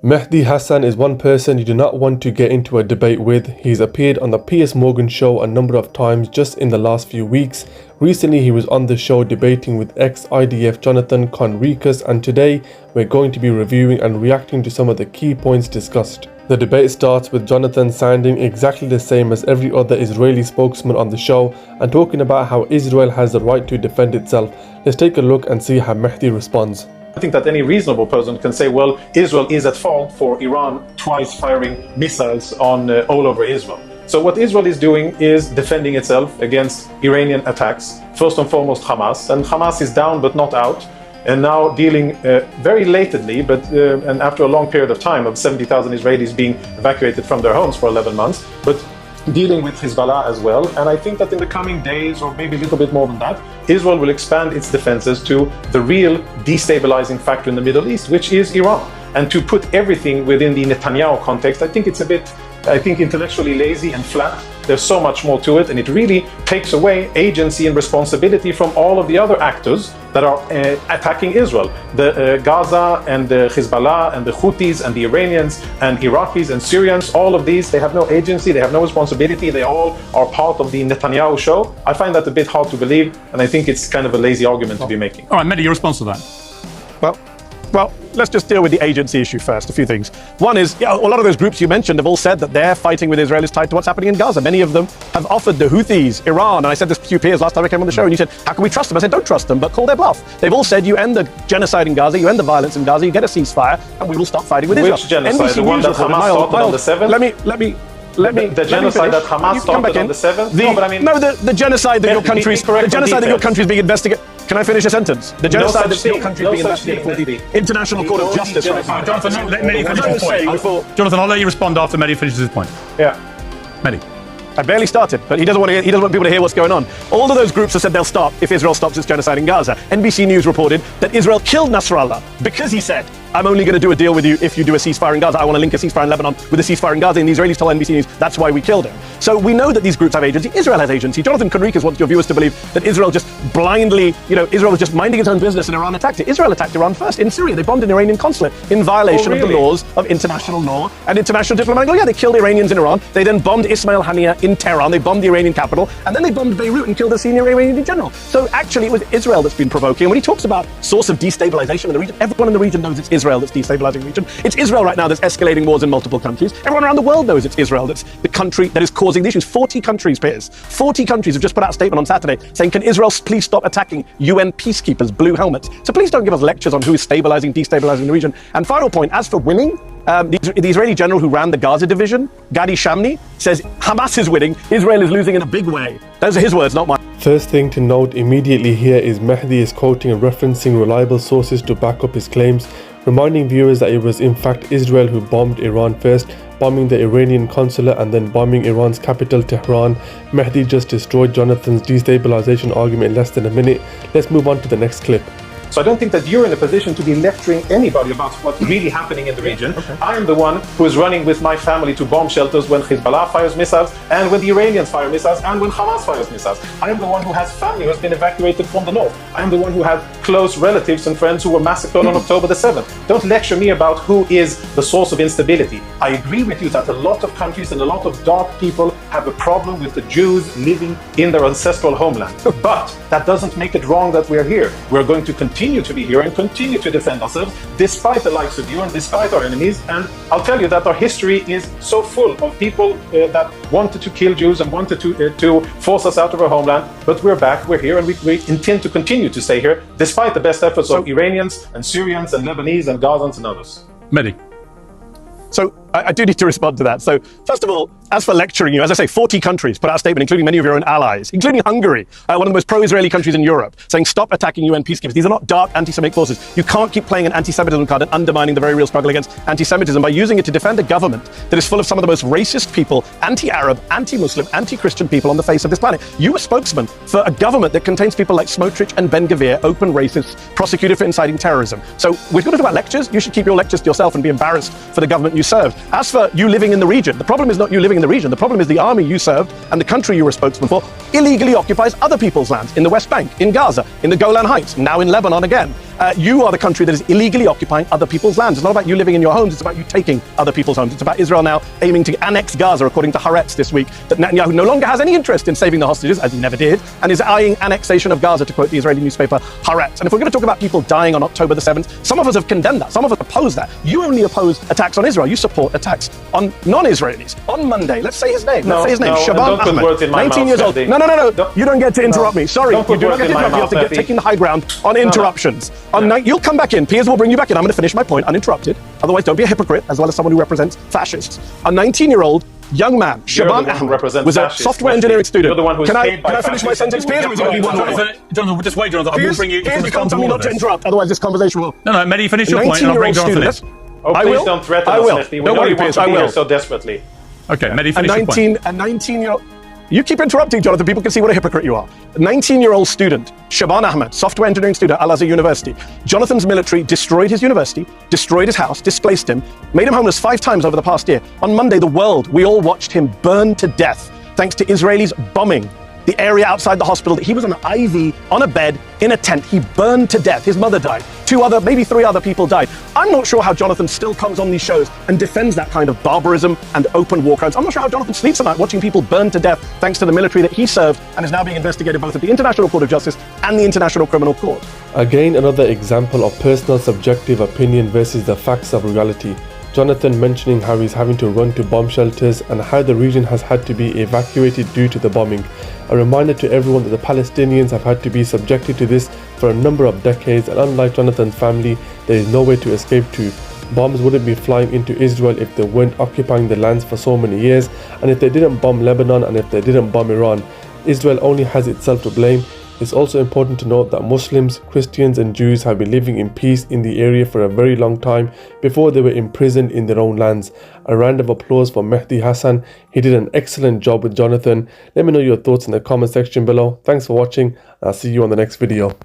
Mehdi Hassan is one person you do not want to get into a debate with. He's appeared on the Piers show a number of times just in the last few weeks. Recently he was on the show debating with ex-IDF Jonathon Conricus, and today we're going to be reviewing and reacting to some of the key points discussed. The debate starts with Jonathon sounding exactly the same as every other Israeli spokesman on the show and talking about how Israel has the right to defend itself. Let's take a look and see how Mehdi responds. I think that any reasonable person can say, well, Israel is at fault for Iran twice firing missiles on all over Israel. So what Israel is doing is defending itself against Iranian attacks, first and foremost Hamas, and Hamas is down but not out, and now dealing very lately, and after a long period of time of 70,000 Israelis being evacuated from their homes for 11 months, but dealing with Hezbollah as well. And I think that in the coming days, or maybe a little bit more than that, Israel will expand its defenses to the real destabilizing factor in the Middle East, which is Iran. And to put everything within the Netanyahu context, I think it's a bit, intellectually lazy and flat. There's so much more to it, and it really takes away agency and responsibility from all of the other actors that are attacking Israel. The Gaza and the Hezbollah and the Houthis and the Iranians and Iraqis and Syrians, all of these, they have no agency, they have no responsibility, they all are part of the Netanyahu show. I find that a bit hard to believe, and I think it's kind of a lazy argument to be making. All right, Mehdi, your response to that? Well, let's just deal with the agency issue first. A few things. One is, a lot of those groups you mentioned have all said that their fighting with Israel is tied to what's happening in Gaza. Many of them have offered the Houthis, Iran, and I said this to you, Piers, last time I came on the show, and you said, how can we trust them? I said, don't trust them, but call their bluff. They've all said, you end the genocide in Gaza, you end the violence in Gaza, you get a ceasefire, and we will stop fighting with Israel. Which genocide? The one that Hamas started on the 7th? The genocide that Hamas started on the 7th? The genocide that your country's being investigated. Can I finish a sentence? The genocide that your country's being investigated for the International Court of Justice right now. Jonathan, let Mehdi finish his point. Jonathan, I'll let you respond after Mehdi finishes his point. Yeah. Mehdi. I barely started, but he doesn't want people to hear what's going on. All of those groups have said they'll stop if Israel stops its genocide in Gaza. NBC News reported that Israel killed Nasrallah because he said, I'm only going to do a deal with you if you do a ceasefire in Gaza. I want to link a ceasefire in Lebanon with a ceasefire in Gaza. And the Israelis told NBC News that's why we killed him. So we know that these groups have agency. Israel has agency. Jonathon Conricus wants your viewers to believe that Israel just blindly, Israel was just minding its own business and Iran attacked it. Israel attacked Iran first in Syria. They bombed an Iranian consulate in violation of the laws of international law and international diplomatic law. Yeah, they killed Iranians in Iran. They then bombed Ismail Haniyeh in Tehran. They bombed the Iranian capital, and then they bombed Beirut and killed a senior Iranian general. So actually it was Israel that's been provoking. And when he talks about source of destabilization in the region, everyone in the region knows it's Israel that's destabilizing the region. It's Israel right now that's escalating wars in multiple countries. Everyone around the world knows it's Israel that's the country that is causing the issues. 40 countries, Piers. 40 countries have just put out a statement on Saturday saying, can Israel please stop attacking UN peacekeepers, blue helmets? So please don't give us lectures on who is stabilizing, destabilizing the region. And final point, as for winning, the Israeli general who ran the Gaza division, Gadi Shamni, says Hamas is winning, Israel is losing in a big way. Those are his words, not mine. First thing to note immediately here is Mehdi is quoting and referencing reliable sources to back up his claims, reminding viewers that it was in fact Israel who bombed Iran first, bombing the Iranian consulate and then bombing Iran's capital Tehran. Mehdi just destroyed Jonathon's destabilization argument in less than a minute. Let's move on to the next clip. So I don't think that you're in a position to be lecturing anybody about what's really happening in the region. Okay. I am the one who is running with my family to bomb shelters when Hezbollah fires missiles, and when the Iranians fire missiles, and when Hamas fires missiles. I am the one who has family who has been evacuated from the north. I am the one who has close relatives and friends who were massacred on October the 7th. Don't lecture me about who is the source of instability. I agree with you that a lot of countries and a lot of dark people have a problem with the Jews living in their ancestral homeland. But that doesn't make it wrong that we're here. We're going to continue to be here and continue to defend ourselves despite the likes of you and despite our enemies. And I'll tell you that our history is so full of people that wanted to kill Jews and wanted to force us out of our homeland. But we're back, we're here, and we intend to continue to stay here despite the best efforts of Iranians and Syrians and Lebanese and Gazans and others. Mehdi. So I do need to respond to that. So first of all, as for lecturing you, as I say, 40 countries put out a statement, including many of your own allies, including Hungary, one of the most pro-Israeli countries in Europe, saying stop attacking UN peacekeepers. These are not dark anti-Semitic forces. You can't keep playing an anti-Semitism card and undermining the very real struggle against anti-Semitism by using it to defend a government that is full of some of the most racist people, anti-Arab, anti-Muslim, anti-Christian people on the face of this planet. You are spokesman for a government that contains people like Smotrich and Ben-Gvir, open racists, prosecuted for inciting terrorism. So we're going to talk about lectures. You should keep your lectures to yourself and be embarrassed for the government you served. As for you living in the region, the problem is not you living in the region. The problem is the army you served and the country you were spokesman for illegally occupies other people's lands in the West Bank, in Gaza, in the Golan Heights, now in Lebanon again. You are the country that is illegally occupying other people's lands. It's not about you living in your homes, it's about you taking other people's homes. It's about Israel now aiming to annex Gaza, according to Haaretz this week, that Netanyahu no longer has any interest in saving the hostages, as he never did, and is eyeing annexation of Gaza, to quote the Israeli newspaper Haaretz. And if we're going to talk about people dying on October the 7th, some of us have condemned that. Some of us oppose that. You only oppose attacks on Israel. You support attacks on non-Israelis. On Monday, let's say his name. Shaban Ahmed, 19 years old. No. You don't get to interrupt me. Sorry, you do not get to interrupt me. You have to get taking the high ground on interruptions. You'll come back in. Piers will bring you back in. I'm going to finish my point uninterrupted. Otherwise, don't be a hypocrite, as well as someone who represents fascists. A 19-year-old young man, Shaban Ahmed, was a software engineering student. Can I finish my sentence, Piers? Jonathan, just wait, Jonathan. Piers, you can't tell me not to interrupt, otherwise this conversation will... No, Mehdi, finish your point and I'll bring Jonathan in. Oh, please don't threaten us, Mehdi. Don't worry, Piers, I will. So desperately. Okay, Mehdi, finish your point. A 19-year-old... You keep interrupting, Jonathan. People can see what a hypocrite you are. A 19-year-old student, Shaban Ahmed, software engineering student at Al-Azhar University. Jonathan's military destroyed his university, destroyed his house, displaced him, made him homeless 5 times over the past year. On Monday, the world, we all watched him burn to death thanks to Israelis bombing the area outside the hospital. He was on an IV, on a bed, in a tent. He burned to death. His mother died. 2 maybe 3 other people died. I'm not sure how Jonathon still comes on these shows and defends that kind of barbarism and open war crimes. I'm not sure how Jonathon sleeps at night watching people burn to death thanks to the military that he served and is now being investigated both at the International Court of Justice and the International Criminal Court. Again, another example of personal subjective opinion versus the facts of reality. Jonathon mentioning how he's having to run to bomb shelters and how the region has had to be evacuated due to the bombing. A reminder to everyone that the Palestinians have had to be subjected to this for a number of decades, and unlike Jonathon's family, there is no way to escape to. Bombs wouldn't be flying into Israel if they weren't occupying the lands for so many years, and if they didn't bomb Lebanon and if they didn't bomb Iran. Israel only has itself to blame. It's also important to note that Muslims, Christians and Jews have been living in peace in the area for a very long time before they were imprisoned in their own lands. A round of applause for Mehdi Hassan. He did an excellent job with Jonathon. Let me know your thoughts in the comment section below. Thanks for watching. I'll see you on the next video.